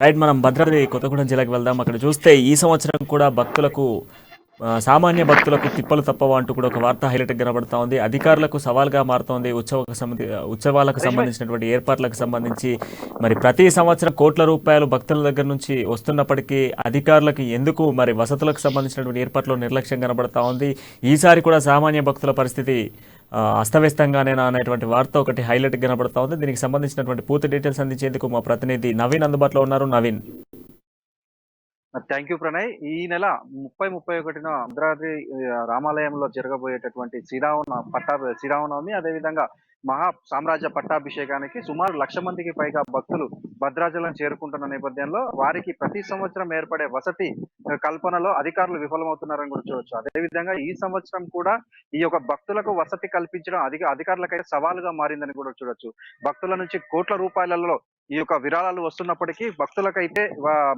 Right మనం భద్రాద్రి కొత్తగూడెం జిల్లాకి వెళ్దాం. అక్కడ చూస్తే ఈ సంవత్సరం కూడా భక్తులకు సామాన్య భక్తులకు తిప్పలు తప్పవ అంటూ కూడా ఒక వార్త హైలైట్ కనబడతా ఉంది. అధికారులకు సవాల్గా మారుతోంది. ఉత్సవాలకు యష్ భాయ్ సంబంధించినటువంటి ఏర్పాట్లకు సంబంధించి మరి ప్రతి సంవత్సరం కోట్ల రూపాయలు భక్తుల దగ్గర నుంచి వస్తున్నప్పటికీ అధికారులకు ఎందుకు మరి వసతులకు సంబంధించినటువంటి ఏర్పాట్లు నిర్లక్ష్యం కనబడతా ఉంది. ఈసారి కూడా సామాన్య భక్తుల పరిస్థితి అస్తవ్యస్తంగానేనా అనేటువంటి వార్త ఒకటి హైలైట్ కనబడతా ఉంది. దీనికి సంబంధించినటువంటి పూర్తి డీటెయిల్స్ అందించేందుకు మా ప్రతినిధి నవీన్ అందుబాటులో ఉన్నారు. నవీన్. Thank you Pranay. ఈ నెల 30-31న భద్రాద్రి రామాలయంలో జరగబోయేటటువంటి శ్రీరామనవమి, అదేవిధంగా మహా సామ్రాజ్య పట్టాభిషేకానికి సుమారు 1,00,000 మందికి పైగా భక్తులు భద్రాచలం చేరుకుంటున్న నేపథ్యంలో వారికి ప్రతి సంవత్సరం ఏర్పడే వసతి కల్పనలో అధికారులు విఫలమవుతున్నారని కూడా చూడొచ్చు. అదేవిధంగా ఈ సంవత్సరం కూడా ఈ యొక్క భక్తులకు వసతి కల్పించడం అధికారులకైతే సవాలుగా మారిందని కూడా చూడొచ్చు. భక్తుల నుంచి కోట్ల రూపాయలలో ఈ యొక్క విరాళాలు వస్తున్నప్పటికీ భక్తులకైతే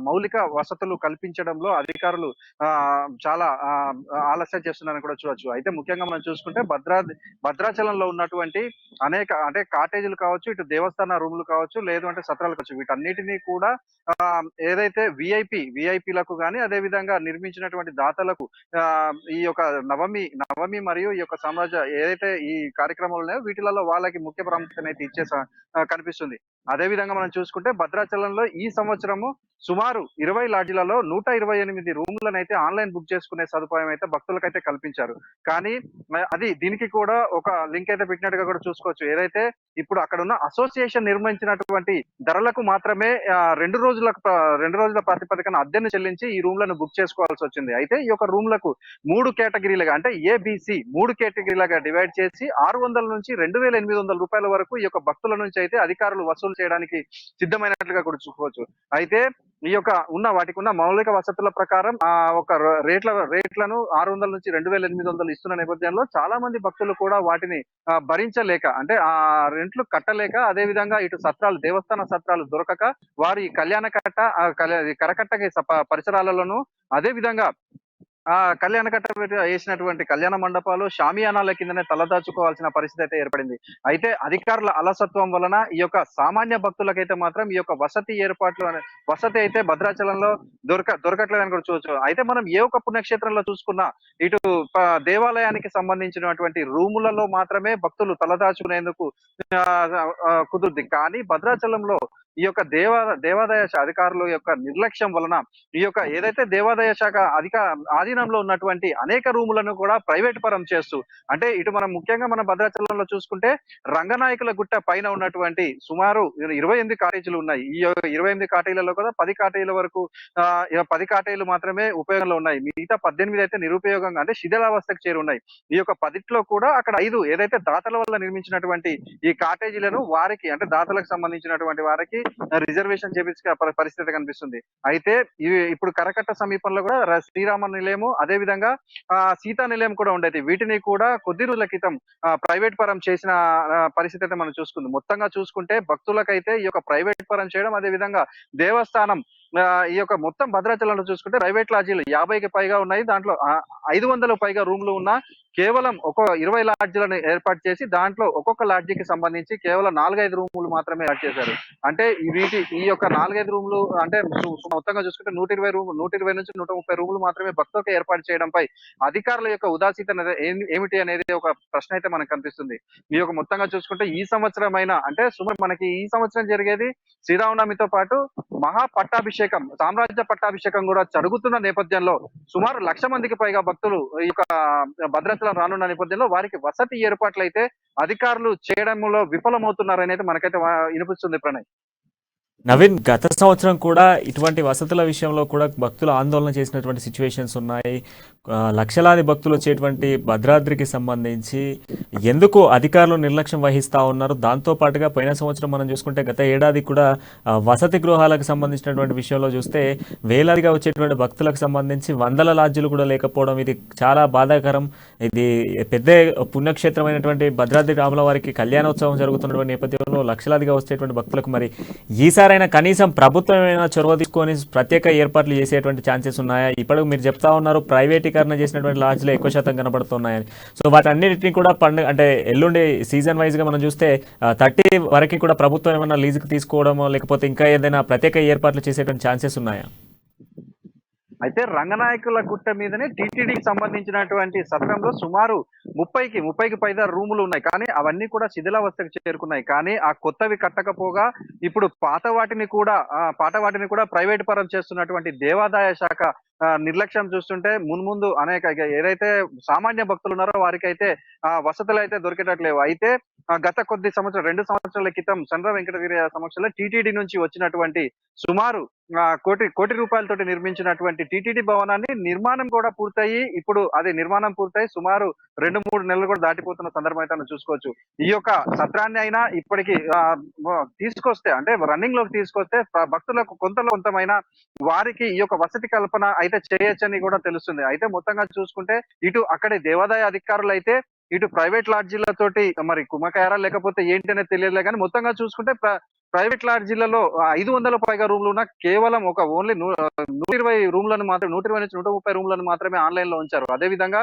మౌలిక వసతులు కల్పించడంలో అధికారులు చాలా ఆలస్యం చేస్తున్నారని కూడా చూడొచ్చు. అయితే ముఖ్యంగా మనం చూసుకుంటే భద్రాచలంలో ఉన్నటువంటి అనేక అంటే కాటేజీలు కావచ్చు, ఇటు దేవస్థాన రూములు కావచ్చు, లేదు అంటే సత్రాలు కావచ్చు, వీటన్నిటినీ కూడా ఏదైతే విఐపీలకు కానీ అదే విధంగా నిర్మించినటువంటి దాతలకు ఈ యొక్క నవమి మరియు ఈ యొక్క సామ్రాజ్య ఏదైతే ఈ కార్యక్రమాలు ఉన్నాయో వీటిలలో వాళ్ళకి ముఖ్య ప్రాముఖ్యత ఇచ్చే కనిపిస్తుంది. అదే విధంగా మనం చూసుకుంటే భద్రాచలంలో ఈ సంవత్సరము సుమారు 20 లాడ్జీలలో 128 రూములను అయితే ఆన్లైన్ బుక్ చేసుకునే సదుపాయం అయితే భక్తులకైతే కల్పించారు. కానీ అది దీనికి కూడా ఒక లింక్ అయితే పెట్టినట్టుగా కూడా చూసుకోవచ్చు. ఏదైతే ఇప్పుడు అక్కడ ఉన్న అసోసియేషన్ నిర్మించినటువంటి ధరలకు మాత్రమే 2 రోజుల ప్రాతిపదికన అద్దెను చెల్లించి ఈ రూమ్లను బుక్ చేసుకోవాల్సి వచ్చింది. అయితే ఈ యొక్క రూమ్లకు 3 కేటగిరీలుగా అంటే ఏబిసి 3 కేటగిరీలుగా డివైడ్ చేసి 600 నుంచి 2,800 రూపాయల వరకు ఈ యొక్క భక్తుల నుంచి అయితే అధికారులు వసూలు చేయడానికి సిద్ధమైనట్లుగా కూడా చూసుకోవచ్చు. అయితే ఈ యొక్క వాటికి ఉన్న మౌలిక వసతుల ప్రకారం ఒక రేట్లను 600 నుంచి 2,800 ఇస్తున్న నేపథ్యంలో చాలా మంది భక్తులు కూడా వాటిని భరించలేక అంటే ఆ రెంట్లు కట్టలేక, అదే విధంగా ఇటు దేవస్థాన సత్రాలు దొరకక వారి కరకట్ట పరిసరాలలోనూ అదే విధంగా కళ్యాణకట్ట వేసినటువంటి కళ్యాణ మండపాలు షామియానాల కిందనే తలదాచుకోవాల్సిన పరిస్థితి అయితే ఏర్పడింది. అయితే అధికారుల అలసత్వం వలన ఈ యొక్క సామాన్య భక్తులకైతే మాత్రం ఈ యొక్క వసతి అయితే భద్రాచలంలో దొరకట్లేదని కూడా చూడొచ్చు. అయితే మనం ఏ ఒక్క పుణ్యక్షేత్రంలో చూసుకున్నా ఇటు దేవాలయానికి సంబంధించినటువంటి రూములలో మాత్రమే భక్తులు తలదాచుకునేందుకు కుదురుద్ది. కానీ భద్రాచలంలో ఈ యొక్క దేవాదాయ అధికారుల యొక్క నిర్లక్ష్యం వలన ఈ యొక్క ఏదైతే దేవాదాయ శాఖ ఆధీనంలో ఉన్నటువంటి అనేక రూములను కూడా ప్రైవేట్ పరం చేస్తూ, అంటే ఇటు మనం ముఖ్యంగా మన భద్రాచలంలో చూసుకుంటే రంగనాయకుల గుట్ట పైన ఉన్నటువంటి సుమారు 28 కాటేజీలు ఉన్నాయి. ఈ 28 కాటేజీలలో కూడా 10 కాటేజీల వరకు 10 కాటేజీలు మాత్రమే ఉపయోగంలో ఉన్నాయి. మిగతా 18 అయితే నిరుపయోగంగా అంటే శిథిలావస్థకు చేరున్నాయి. ఈ యొక్క 10లో కూడా అక్కడ 5 ఏదైతే దాతల వల్ల నిర్మించినటువంటి ఈ కాటేజీలను వారికి అంటే దాతలకు సంబంధించినటువంటి వారికి రిజర్వేషన్ చేపించే పరిస్థితి కనిపిస్తుంది. అయితే ఇప్పుడు కరకట్ట సమీపంలో కూడా శ్రీరామ నిలయము, అదే విధంగా సీతా నిలయం కూడా ఉండేది. వీటిని కూడా కొద్ది రోజుల క్రితం ప్రైవేట్ పరం చేసిన పరిస్థితి అయితే మనం చూసుకుంది. మొత్తంగా చూసుకుంటే భక్తులకైతే ఈ యొక్క ప్రైవేట్ పరం చేయడం, అదే విధంగా దేవస్థానం ఈ యొక్క మొత్తం భద్రాచలంలో చూసుకుంటే ప్రైవేట్ లాడ్జీలు 50కి పైగా ఉన్నాయి. దాంట్లో 500 పైగా రూమ్లు ఉన్న కేవలం 20 లాడ్జీలను ఏర్పాటు చేసి దాంట్లో ఒక్కొక్క లాడ్జీకి సంబంధించి కేవలం 4-5 రూములు మాత్రమే యాడ్ చేశారు. అంటే ఈ యొక్క 4-5 రూములు అంటే మొత్తంగా చూసుకుంటే 120 నుంచి 130 రూములు మాత్రమే భక్తులకు ఏర్పాటు చేయడంపై అధికారుల యొక్క ఉదాసీనత ఏమిటి అనేది ఒక ప్రశ్న అయితే మనకు కనిపిస్తుంది. ఈ యొక్క మొత్తంగా చూసుకుంటే ఈ సంవత్సరం అయినా అంటే సుమారు మనకి ఈ సంవత్సరం జరిగేది శ్రీరామనవమితో పాటు మహా పట్టాభిషేకం, సామ్రాజ్య పట్టాభిషేకం కూడా జరుగుతున్న నేపథ్యంలో సుమారు 1,00,000 మందికి పైగా భక్తులు ఈ యొక్క భద్రాచలం రానున్న నేపథ్యంలో వారికి వసతి ఏర్పాట్లు అయితే అధికారులు చేయడంలో విఫలమవుతున్నారని అయితే మనకైతే వినిపిస్తుంది. ప్రణయ్. నవీన్, గత సంవత్సరం కూడా ఇటువంటి వసతుల విషయంలో కూడా భక్తులు ఆందోళన చేసినటువంటి సిచ్యువేషన్స్ ఉన్నాయి. లక్షలాది భక్తులు వచ్చేటువంటి భద్రాద్రికి సంబంధించి ఎందుకు అధికారులు నిర్లక్ష్యం వహిస్తూ ఉన్నారు? దాంతోపాటుగా పోయిన సంవత్సరం మనం చూసుకుంటే గత ఏడాది కూడా వసతి గృహాలకు సంబంధించినటువంటి విషయంలో చూస్తే వేలాదిగా వచ్చేటువంటి భక్తులకు సంబంధించి 100 లాడ్జీలు కూడా లేకపోవడం ఇది చాలా బాధాకరం. ఇది పెద్ద పుణ్యక్షేత్రమైనటువంటి భద్రాద్రి రాముల వారికి కళ్యాణోత్సవం జరుగుతున్నటువంటి నేపథ్యంలో లక్షలాదిగా వచ్చేటువంటి భక్తులకు మరి ఈసారి కనీసం ప్రభుత్వం ఏమైనా చొరవ తీసుకొని ప్రత్యేక ఏర్పాట్లు చేసేటువంటి ఛాన్సెస్ ఉన్నాయా? ఇప్పుడు మీరు చెప్తా ఉన్నారు ప్రైవేట్ ప్రైవేటీకరణ చేసినటువంటి లాడ్జ్లే ఎక్కువ శాతం కనబడుతున్నాయని. సో వాటన్నిటిని కూడా పండుగ అంటే ఎల్లుండి సీజన్ వైజ్గా మనం చూస్తే 30 వరకు కూడా ప్రభుత్వం ఏమైనా లీజుకి తీసుకోవడమో లేకపోతే ఇంకా ఏదైనా ప్రత్యేక ఏర్పాట్లు చేసేటువంటి ఛాన్సెస్ ఉన్నాయా? అయితే రంగనాయకుల గుట్ట మీదనే టీటీడీకి సంబంధించినటువంటి సత్రంలో సుమారు 30కి పైగా రూములు ఉన్నాయి. కానీ అవన్నీ కూడా శిథిలావస్థకు చేరుకున్నాయి. కానీ ఆ కొత్తవి కట్టకపోగా ఇప్పుడు పాత వాటిని కూడా ప్రైవేట్ పరం చేస్తున్నటువంటి దేవాదాయ శాఖ నిర్లక్ష్యం చూస్తుంటే మున్ముందు ఏదైతే సామాన్య భక్తులు ఉన్నారో వారికైతే వసతులు అయితే దొరికేటట్లేవు. అయితే గత కొద్ది సంవత్సరం 2 సంవత్సరాల క్రితం చంద్ర వెంకటగిరి సమక్షంలో టీటీడీ నుంచి వచ్చినటువంటి సుమారు కోటి రూపాయలతోటి నిర్మించినటువంటి టీటీడీ భవనాన్ని నిర్మాణం కూడా పూర్తయి ఇప్పుడు అది నిర్మాణం పూర్తయి సుమారు 2-3 నెలలు కూడా దాటిపోతున్న సందర్భం అయితే మనం చూసుకోవచ్చు. ఈ యొక్క సత్రాన్ని అయినా ఇప్పటికి తీసుకొస్తే అంటే రన్నింగ్ లోకి తీసుకొస్తే భక్తులకు కొంతమైన వారికి ఈ యొక్క వసతి కల్పన అయితే చేయొచ్చని కూడా తెలుస్తుంది. అయితే మొత్తంగా చూసుకుంటే ఇటు అక్కడి దేవాదాయ అధికారులు అయితే ఇటు ప్రైవేట్ లాడ్జీలతోటి మరి కుమ్మకాయారా లేకపోతే ఏంటి అనేది తెలియదులే కానీ మొత్తంగా చూసుకుంటే ప్రైవేట్ లాడ్జీలలో 500 పైగా రూమ్లు ఉన్న కేవలం ఓన్లీ 120 రూమ్లను మాత్రం 120 నుంచి 130 రూమ్లను మాత్రమే ఆన్లైన్ లో ఉంచారు. అదే విధంగా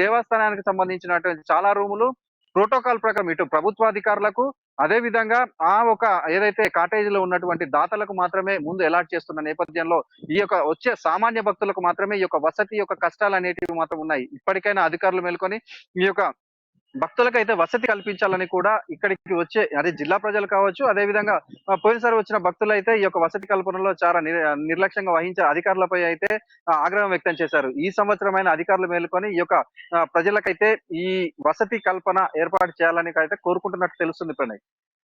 దేవస్థానానికి సంబంధించినటువంటి చాలా రూములు ప్రోటోకాల్ ప్రకారం ఇటు ప్రభుత్వాధికారులకు అదే విధంగా ఏదైతే కాటేజీలో ఉన్నటువంటి దాతలకు మాత్రమే ముందు అలాట్ చేస్తున్న నేపథ్యంలో ఈ యొక్క వచ్చే సామాన్య భక్తులకు మాత్రమే ఈ యొక్క వసతి యొక్క కష్టాలు అనేటివి మాత్రం ఉన్నాయి. ఇప్పటికైనా అధికారులు మేల్కొని ఈ యొక్క భక్తులకైతే వసతి కల్పించాలని కూడా ఇక్కడికి వచ్చే అదే జిల్లా ప్రజలు కావచ్చు, అదే విధంగా పోయినసారి వచ్చిన భక్తులు అయితే ఈ యొక్క వసతి కల్పనలో చాలా నిర్లక్ష్యంగా వహించే అధికారులపై అయితే ఆగ్రహం వ్యక్తం చేశారు. ఈ సంవత్సరమైన అధికారులు మేలుకొని ఈ యొక్క ప్రజలకైతే ఈ వసతి కల్పన ఏర్పాటు చేయాలని అయితే కోరుకుంటున్నట్టు తెలుస్తుంది ప్రణయ్.